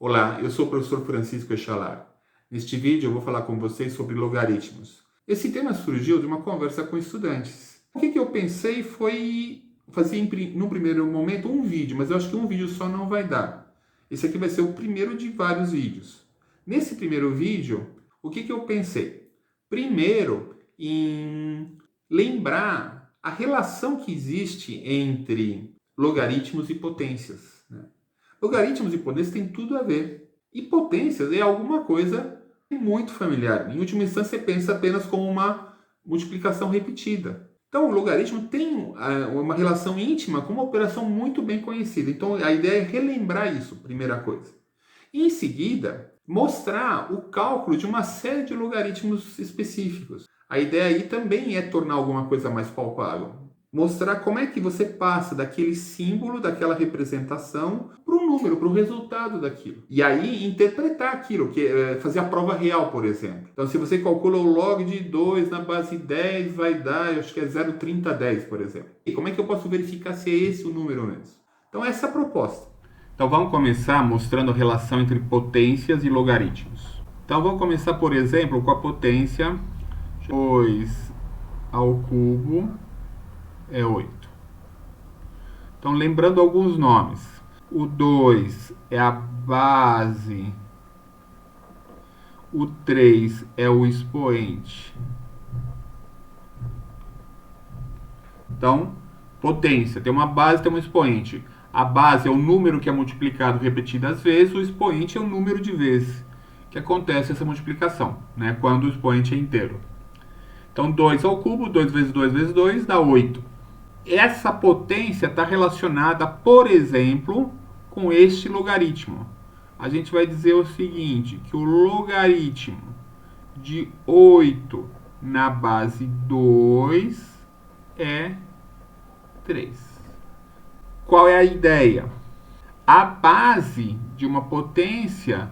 Olá, eu sou o professor Francisco Echalar. Neste vídeo eu vou falar com vocês sobre logaritmos. Esse tema surgiu de uma conversa com estudantes. O que eu pensei foi fazer, no primeiro momento, um vídeo, mas eu acho que um vídeo só não vai dar. Esse aqui vai ser o primeiro de vários vídeos. Nesse primeiro vídeo, o que eu pensei? Primeiro, em lembrar a relação que existe entre logaritmos e potências, né? Logaritmos e potências têm tudo a ver. E potências é alguma coisa muito familiar. Em última instância, você pensa apenas como uma multiplicação repetida. Então, o logaritmo tem uma relação íntima com uma operação muito bem conhecida. Então, a ideia é relembrar isso, primeira coisa. E, em seguida, mostrar o cálculo de uma série de logaritmos específicos. A ideia aí também é tornar alguma coisa mais palpável. Mostrar como é que você passa daquele símbolo, daquela representação, para um número, para o resultado daquilo. E aí interpretar aquilo, que é fazer a prova real, por exemplo. Então, se você calcula o log de 2 na base 10, vai dar, eu acho que é 0,3010, por exemplo. E como é que eu posso verificar se é esse o número mesmo? Então, essa é a proposta. Então, vamos começar mostrando a relação entre potências e logaritmos. Então, vamos começar, por exemplo, com a potência 2 ao cubo é 8. Então, lembrando alguns nomes. O 2 é a base. O 3 é o expoente. Então, potência. Tem uma base, tem um expoente. A base é o número que é multiplicado repetidas vezes. O expoente é o número de vezes que acontece essa multiplicação, né? Quando o expoente é inteiro. Então, 2 ao cubo, 2 vezes 2 vezes 2 dá 8. Essa potência está relacionada, por exemplo, com este logaritmo. A gente vai dizer o seguinte, que o logaritmo de 8 na base 2 é 3. Qual é a ideia? A base de uma potência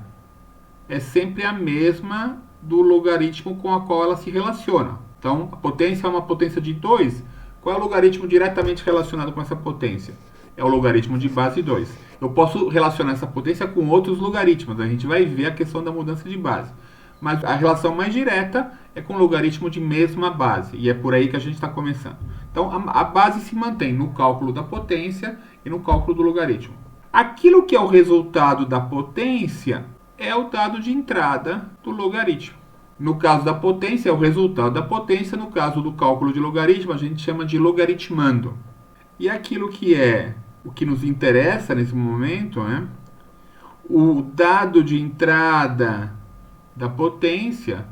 é sempre a mesma do logaritmo com a qual ela se relaciona. Então, a potência é uma potência de 2. Qual é o logaritmo diretamente relacionado com essa potência? É o logaritmo de base 2. Eu posso relacionar essa potência com outros logaritmos. A gente vai ver a questão da mudança de base. Mas a relação mais direta é com o logaritmo de mesma base. E é por aí que a gente está começando. Então, a base se mantém no cálculo da potência e no cálculo do logaritmo. Aquilo que é o resultado da potência é o dado de entrada do logaritmo. No caso da potência, é o resultado da potência. No caso do cálculo de logaritmo, a gente chama de logaritmando. E aquilo que é o que nos interessa nesse momento, né? O dado de entrada da potência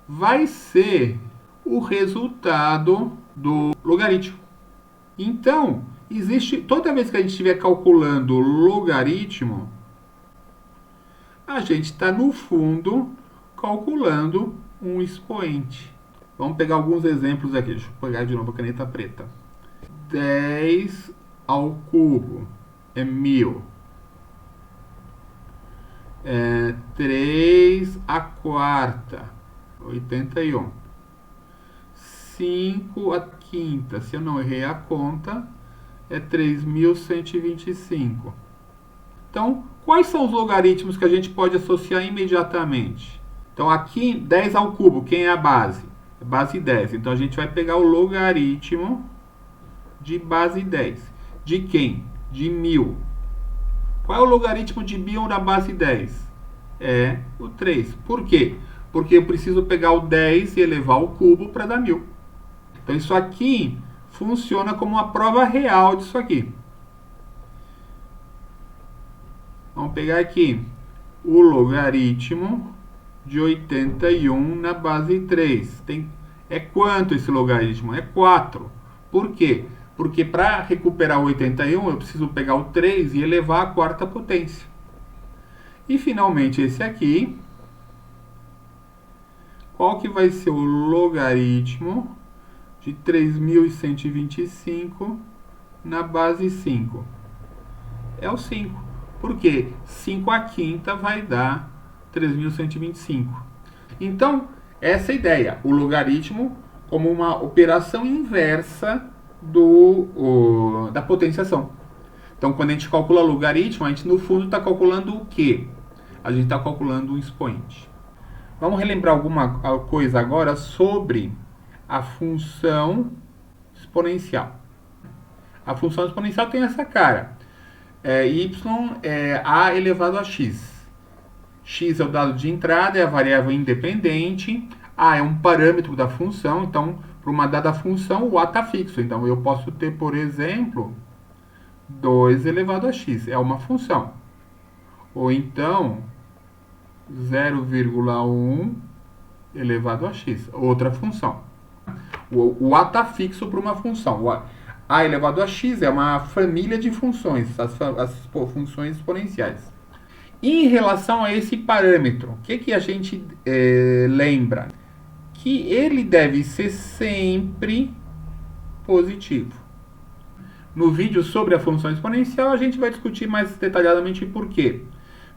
vai ser o resultado do logaritmo. Então, toda vez que a gente estiver calculando logaritmo, a gente está, no fundo, calculando um expoente. Vamos pegar alguns exemplos aqui. Deixa eu pegar de novo a caneta preta. 10 ao cubo é 1000. 3 à quarta, 81. 5 à quinta, se eu não errei a conta, é 3.125. Então, quais são os logaritmos que a gente pode associar imediatamente? Então, aqui, 10 ao cubo, quem é a base? É base 10. Então, a gente vai pegar o logaritmo de base 10. De quem? De 1000. Qual é o logaritmo de 1000 na base 10? É o 3. Por quê? Porque eu preciso pegar o 10 e elevar ao cubo para dar 1000. Então, isso aqui funciona como uma prova real disso aqui. Vamos pegar aqui o logaritmo de 81 na base 3. É quanto esse logaritmo? É 4. Por quê? Porque para recuperar o 81, eu preciso pegar o 3 e elevar à quarta potência. E, finalmente, esse aqui. Qual que vai ser o logaritmo de 3.125 na base 5? É o 5. Por quê? 5 à quinta vai dar 3.125. Então, essa é a ideia. O logaritmo como uma operação inversa da potenciação. Então, quando a gente calcula logaritmo, a gente no fundo está calculando o quê? A gente está calculando um expoente. Vamos relembrar alguma coisa agora sobre a função exponencial. A função exponencial tem essa cara. Y é a elevado a x. X é o dado de entrada, é a variável independente. A é um parâmetro da função, então, para uma dada função, o A está fixo. Então, eu posso ter, por exemplo, 2 elevado a x, é uma função. Ou então, 0,1 elevado a x, outra função. O A está fixo para uma função. O A elevado a x é uma família de funções, as funções exponenciais. Em relação a esse parâmetro, o que a gente lembra? Que ele deve ser sempre positivo. No vídeo sobre a função exponencial, a gente vai discutir mais detalhadamente por quê.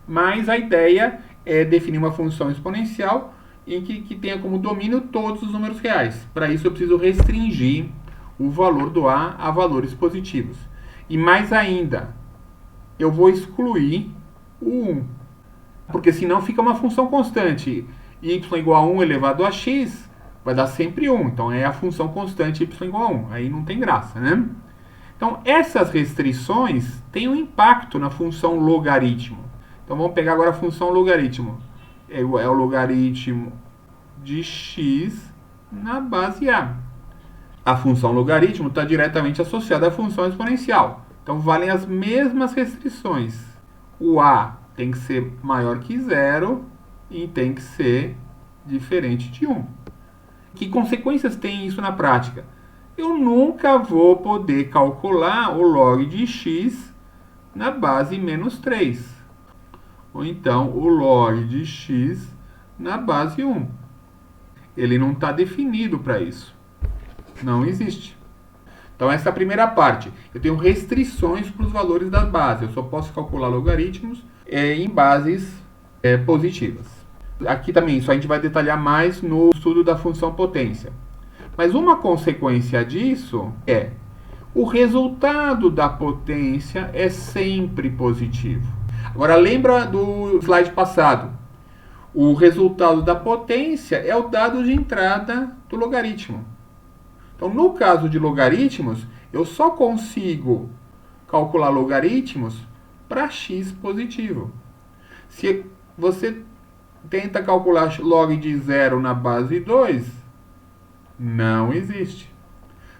Mas a ideia é definir uma função exponencial em que tenha como domínio todos os números reais. Para isso, eu preciso restringir o valor do A valores positivos. E mais ainda, eu vou excluir o 1. Porque senão fica uma função constante. Y igual a 1 elevado a x vai dar sempre 1. Então é a função constante y igual a 1. Aí não tem graça, né? Então essas restrições têm um impacto na função logaritmo. Então vamos pegar agora a função logaritmo. É o logaritmo de x na base A. A função logaritmo está diretamente associada à função exponencial. Então valem as mesmas restrições. O A tem que ser maior que 0 e tem que ser diferente de 1. Que consequências tem isso na prática? Eu nunca vou poder calcular o log de x na base menos 3. Ou então o log de x na base 1. Ele não está definido para isso. Não existe. Então essa é a primeira parte. Eu tenho restrições para os valores da base. Eu só posso calcular logaritmos em bases positivas. Aqui também, isso a gente vai detalhar mais no estudo da função potência. Mas uma consequência disso é o resultado da potência é sempre positivo. Agora lembra do slide passado. O resultado da potência é o dado de entrada do logaritmo. Então, no caso de logaritmos, eu só consigo calcular logaritmos para x positivo. Se você tenta calcular log de 0 na base 2, não existe.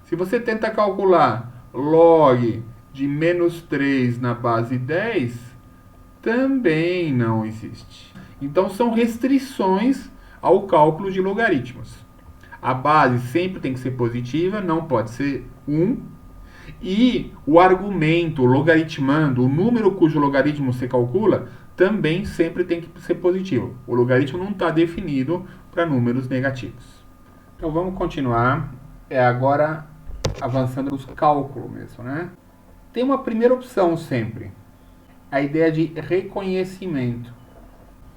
Se você tenta calcular log de menos 3 na base 10, também não existe. Então, são restrições ao cálculo de logaritmos. A base sempre tem que ser positiva, não pode ser 1. E o argumento, logaritmando, o número cujo logaritmo você calcula, também sempre tem que ser positivo. O logaritmo não está definido para números negativos. Então vamos continuar. Agora avançando nos cálculos mesmo, né? Tem uma primeira opção sempre. A ideia de reconhecimento.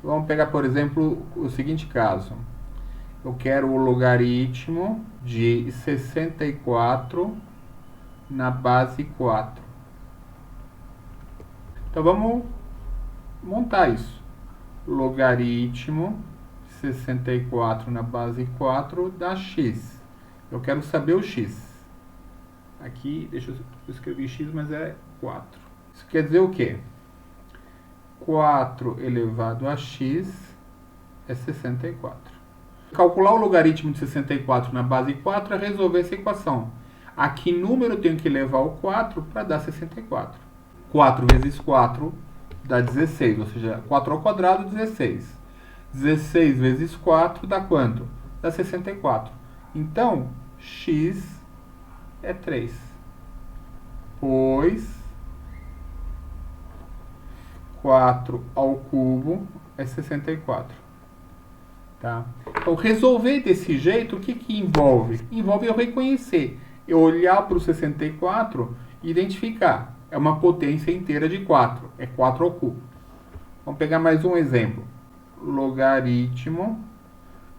Vamos pegar, por exemplo, o seguinte caso. Eu quero o logaritmo de 64 na base 4. Então vamos montar isso. Logaritmo 64 na base 4 dá x. Eu quero saber o x. Aqui, deixa eu escrever x, mas é 4. Isso quer dizer o quê? 4 elevado a x é 64. Calcular o logaritmo de 64 na base 4 é resolver essa equação. A que número eu tenho que levar o 4 para dar 64? 4 vezes 4 dá 16, ou seja, 4 ao quadrado, 16. 16 vezes 4 dá quanto? Dá 64. Então, x é 3. Pois 4 ao cubo é 64. Tá? Então, resolver desse jeito, o que envolve? Envolve eu reconhecer. Eu olhar para o 64 e identificar. É uma potência inteira de 4. É 4 ao cubo. Vamos pegar mais um exemplo. Logaritmo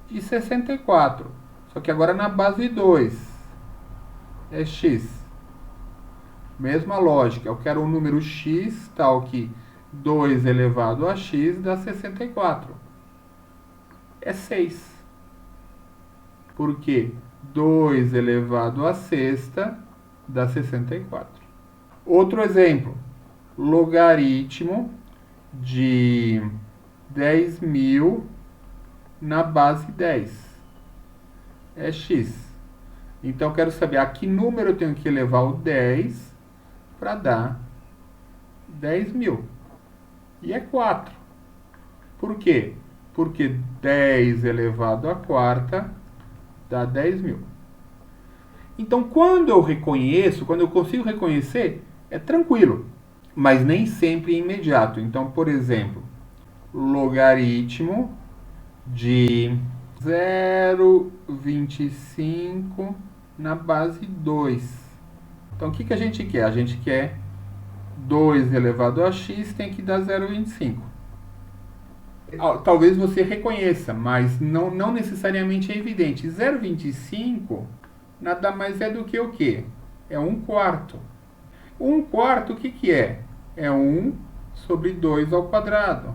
de 64. Só que agora na base 2. É x. Mesma lógica, eu quero um número x, tal que 2 elevado a x dá 64. É 6. Porque 2 elevado a sexta dá 64. Outro exemplo, logaritmo de 10.000 na base 10. É x. Então, eu quero saber a que número eu tenho que elevar o 10 para dar 10.000. E é 4. Por quê? Porque 10 elevado à quarta dá 10.000. Então, quando eu reconheço, quando eu consigo reconhecer, é tranquilo. Mas nem sempre é imediato. Então, por exemplo, logaritmo de 0,25 na base 2. Então, o que a gente quer? A gente quer 2 elevado a x tem que dar 0,25. Talvez você reconheça, mas não necessariamente é evidente. 0,25 nada mais é do que o quê? É 1/4. 1/4 o que é? É 1 sobre 2 ao quadrado.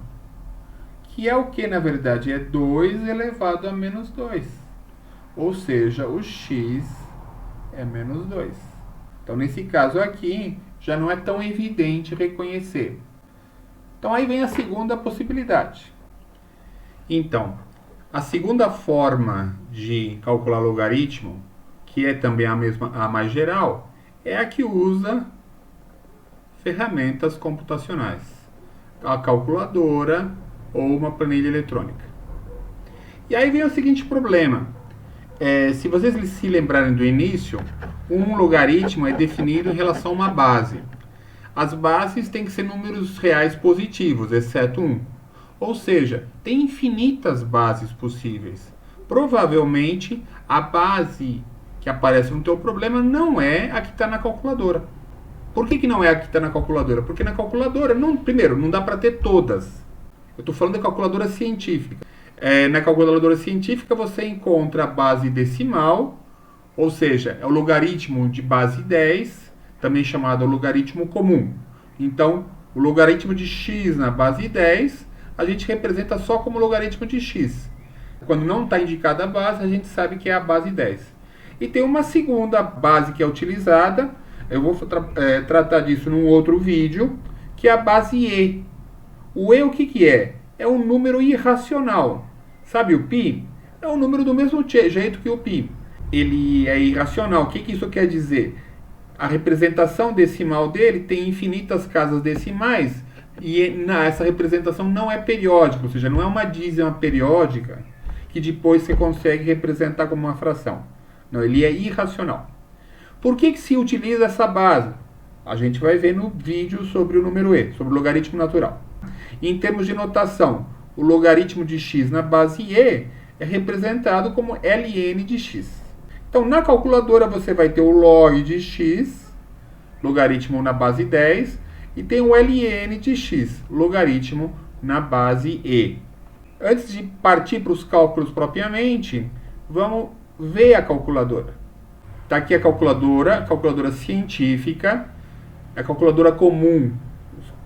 Que é o que, na verdade? É 2 elevado a menos 2. Ou seja, o x é menos 2. Então, nesse caso aqui, já não é tão evidente reconhecer. Então, aí vem a segunda possibilidade. Então, a segunda forma de calcular logaritmo, que é também a mais geral, é a que usa ferramentas computacionais. A calculadora ou uma planilha eletrônica. E aí vem o seguinte problema. Se vocês se lembrarem do início, um logaritmo é definido em relação a uma base. As bases têm que ser números reais positivos, exceto 1. Ou seja, tem infinitas bases possíveis. Provavelmente, a base que aparece no teu problema não é a que está na calculadora. Por que não é a que está na calculadora? Porque na calculadora, primeiro, não dá para ter todas. Eu estou falando da calculadora científica. Na calculadora científica você encontra a base decimal, ou seja, é o logaritmo de base 10, também chamado logaritmo comum. Então, o logaritmo de x na base 10, a gente representa só como logaritmo de x. Quando não está indicada a base, a gente sabe que é a base 10. E tem uma segunda base que é utilizada, eu vou tratar disso num outro vídeo, que é a base e. O e o que é? É um número irracional. Sabe o π? É um número do mesmo jeito que o π. Ele é irracional. O que isso quer dizer? A representação decimal dele tem infinitas casas decimais e essa representação não é periódica, ou seja, não é uma dízima periódica que depois você consegue representar como uma fração. Não, ele é irracional. Por que se utiliza essa base? A gente vai ver no vídeo sobre o número e, sobre o logaritmo natural. Em termos de notação, o logaritmo de x na base e é representado como ln de x. Então, na calculadora você vai ter o log de x, logaritmo na base 10, e tem o ln de x, logaritmo na base e. Antes de partir para os cálculos propriamente, vamos ver a calculadora. Está aqui a calculadora científica, a calculadora comum,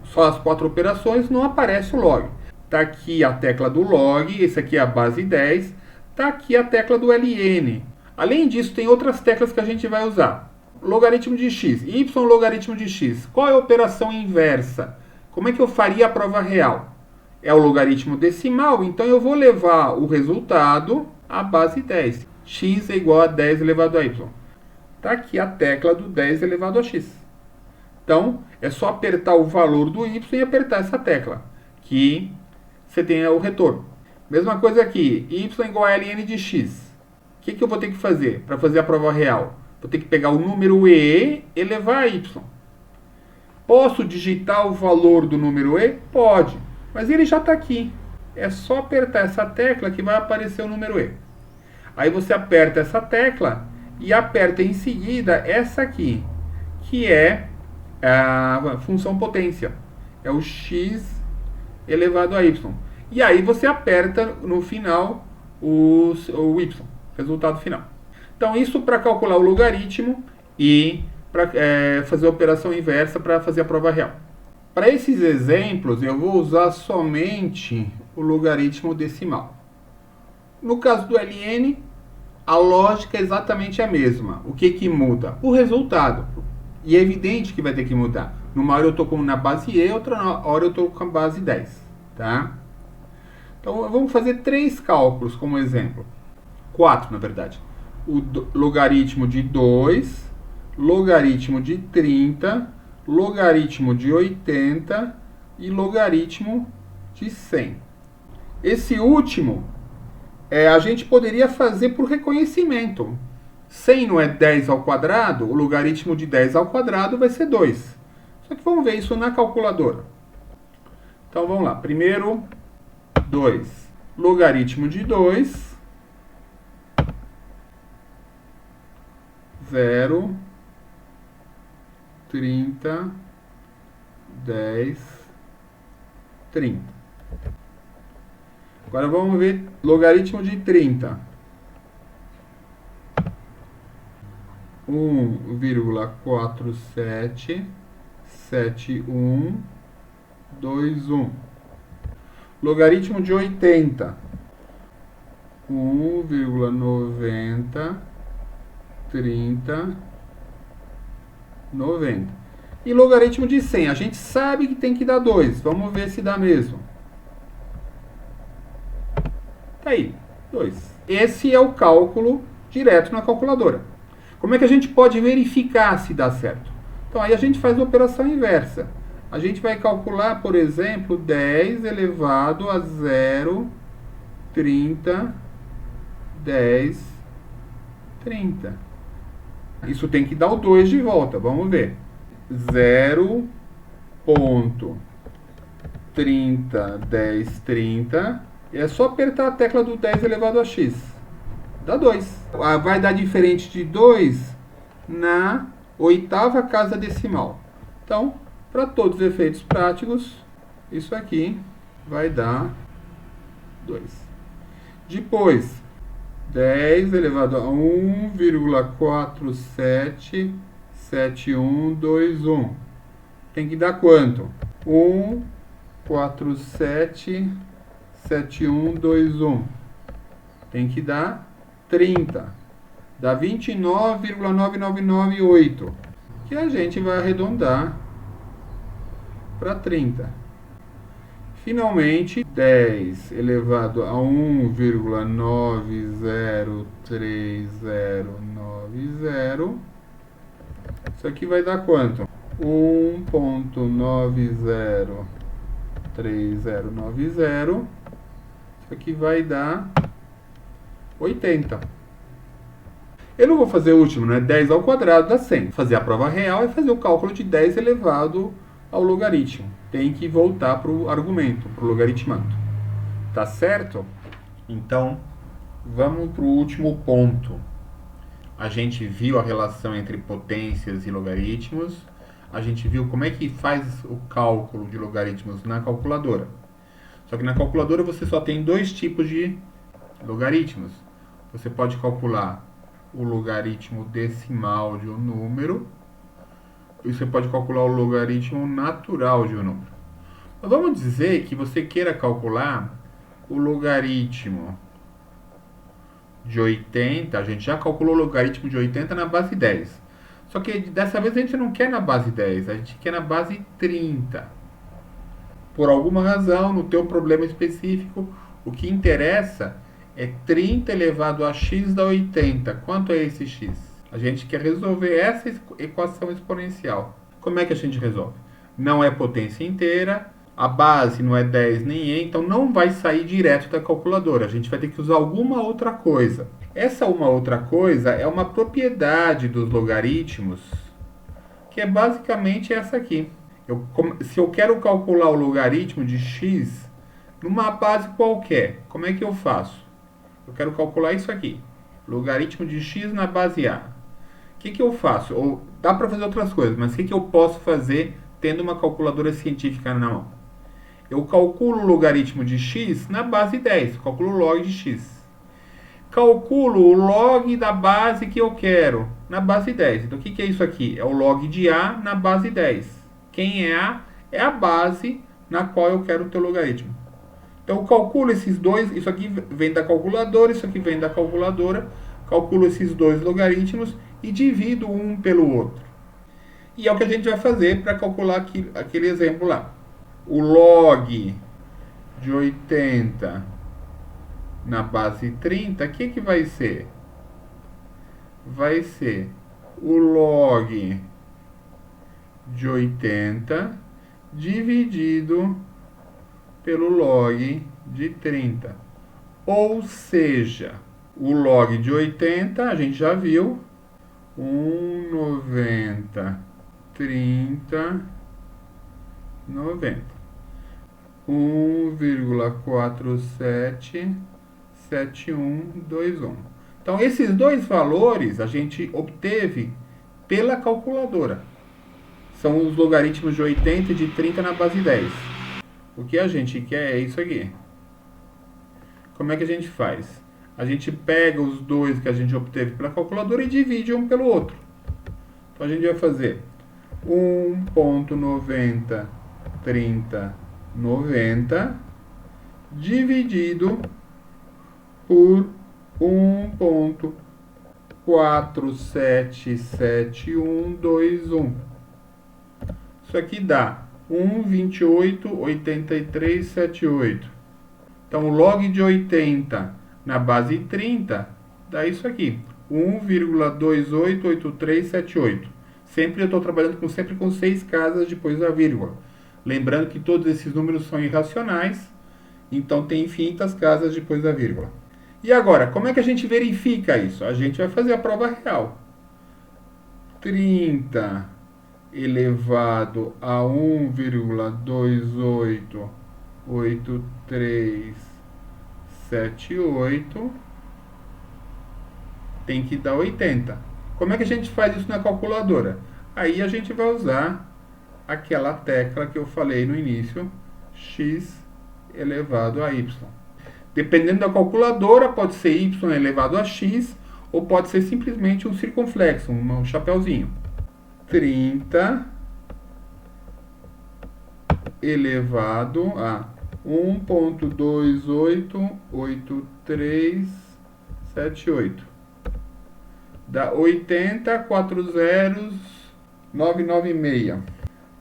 só as 4 operações, não aparece o log. Está aqui a tecla do log, esse aqui é a base 10, está aqui a tecla do ln. Além disso, tem outras teclas que a gente vai usar. Logaritmo de x, y logaritmo de x. Qual é a operação inversa? Como é que eu faria a prova real? É o logaritmo decimal, então eu vou levar o resultado à base 10. X é igual a 10 elevado a y. Está aqui a tecla do 10 elevado a x. Então, é só apertar o valor do y e apertar essa tecla, que você tem o retorno. Mesma coisa aqui, y igual a ln de x. O que eu vou ter que fazer para fazer a prova real? Vou ter que pegar o número e elevar a y. Posso digitar o valor do número e? Pode, mas ele já está aqui. É só apertar essa tecla que vai aparecer o número e. Aí você aperta essa tecla e aperta em seguida essa aqui, que é a função potência. É o x elevado a y. E aí você aperta no final o y, resultado final. Então isso para calcular o logaritmo e para fazer a operação inversa para fazer a prova real. Para esses exemplos, eu vou usar somente o logaritmo decimal. No caso do ln, a lógica é exatamente a mesma. O que muda? O resultado. E é evidente que vai ter que mudar. Numa hora eu estou na base E, outra hora eu estou com a base 10. Tá? Então, vamos fazer 3 cálculos como exemplo. 4, na verdade. O logaritmo de 2, logaritmo de 30, logaritmo de 80 e logaritmo de 100. Esse último, a gente poderia fazer por reconhecimento. 100 não é 10 ao quadrado, o logaritmo de 10 ao quadrado vai ser 2. Só que vamos ver isso na calculadora. Então vamos lá. Primeiro, 2. Logaritmo de 2, 0, 30, 10, 30. Agora vamos ver logaritmo de 30. 1,477121. Logaritmo de 80. 1,90, 30, 90. E logaritmo de 100. A gente sabe que tem que dar 2. Vamos ver se dá mesmo. Tá aí, 2. Esse é o cálculo direto na calculadora. Como é que a gente pode verificar se dá certo? Então, aí a gente faz a operação inversa. A gente vai calcular, por exemplo, 10 elevado a 0, 30, 10, 30. Isso tem que dar o 2 de volta. Vamos ver. 0,30, 10, 30. É só apertar a tecla do 10 elevado a x. Dá 2. Vai dar diferente de 2 na 8ª casa decimal. Então, para todos os efeitos práticos, isso aqui vai dar 2. Depois, 10 elevado a 1,477121. Tem que dar quanto? 1,477121. Tem que dar 30. Dá 29,9998. Que a gente vai arredondar para 30. Finalmente, 10 elevado a 1,903090. Isso aqui vai dar quanto? 1,903090. Isso aqui vai dar 80. Eu não vou fazer o último, né? 10 ao quadrado dá 100. Fazer a prova real é fazer o cálculo de 10 elevado ao logaritmo. Tem que voltar para o argumento, para o logaritmando. Tá certo? Então, vamos para o último ponto. A gente viu a relação entre potências e logaritmos. A gente viu como é que faz o cálculo de logaritmos na calculadora. Só que na calculadora você só tem 2 tipos de logaritmos. Você pode calcular o logaritmo decimal de um número e você pode calcular o logaritmo natural de um número. Mas vamos dizer que você queira calcular o logaritmo de 80. A gente já calculou o logaritmo de 80 na base 10. Só que dessa vez a gente não quer na base 10, a gente quer na base 30. Por alguma razão, no teu problema específico, o que interessa é 30 elevado a x dá 80. Quanto é esse x? A gente quer resolver essa equação exponencial. Como é que a gente resolve? Não é potência inteira, a base não é 10 nem e, então não vai sair direto da calculadora. A gente vai ter que usar alguma outra coisa. Essa uma outra coisa é uma propriedade dos logaritmos, que é basicamente essa aqui. Se eu quero calcular o logaritmo de x numa base qualquer, como é que eu faço? Eu quero calcular isso aqui. Logaritmo de x na base A. O que eu faço? Ou dá para fazer outras coisas, mas o que eu posso fazer tendo uma calculadora científica na mão? Eu calculo o logaritmo de x na base 10. Calculo log de x. calculo o log da base que eu quero, na base 10. Então, o que é isso aqui? É o log de A na base 10. Quem é A? É a base na qual eu quero o teu logaritmo. Então, eu calculo esses dois, isso aqui vem da calculadora, isso aqui vem da calculadora, calculo esses dois logaritmos e divido um pelo outro. E é o que a gente vai fazer para calcular aquele exemplo lá. O log de 80 na base 30, o que vai ser? Vai ser o log de 80 dividido pelo log de 30. Ou seja, o log de 80, a gente já viu, 1,90, 30, 90. 1,477121. Então, esses dois valores a gente obteve pela calculadora. São os logaritmos de 80 e de 30 na base 10. O que a gente quer é isso aqui. Como é que a gente faz? A gente pega os dois que a gente obteve pela calculadora e divide um pelo outro. Então, a gente vai fazer 1,90, 30, 90 dividido por 1,477121. Isso aqui dá 1,288378. Então, o log de 80 na base 30 dá isso aqui, 1,288378. Sempre eu estou trabalhando sempre com 6 casas depois da vírgula. Lembrando que todos esses números são irracionais, então tem infinitas casas depois da vírgula. E agora, como é que a gente verifica isso? A gente vai fazer a prova real. 30 elevado a 1,288378 tem que dar 80. Como é que a gente faz isso na calculadora? Aí a gente vai usar aquela tecla que eu falei no início, x elevado a y. Dependendo da calculadora, pode ser y elevado a x, ou pode ser simplesmente um circunflexo, um chapeuzinho. 30 elevado a 1,288378. Dá 80, 4 zeros, 996.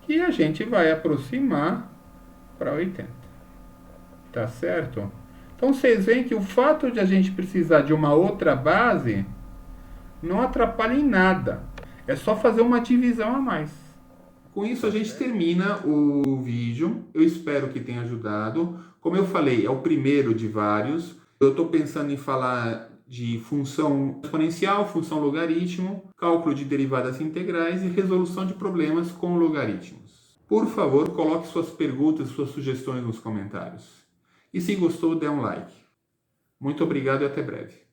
E a gente vai aproximar para 80. Tá certo? Então, vocês veem que o fato de a gente precisar de uma outra base não atrapalha em nada. É só fazer uma divisão a mais. Com isso, a gente termina o vídeo. Eu espero que tenha ajudado. Como eu falei, é o primeiro de vários. Eu estou pensando em falar de função exponencial, função logaritmo, cálculo de derivadas integrais e resolução de problemas com logaritmos. Por favor, coloque suas perguntas, suas sugestões nos comentários. E se gostou, dê um like. Muito obrigado e até breve.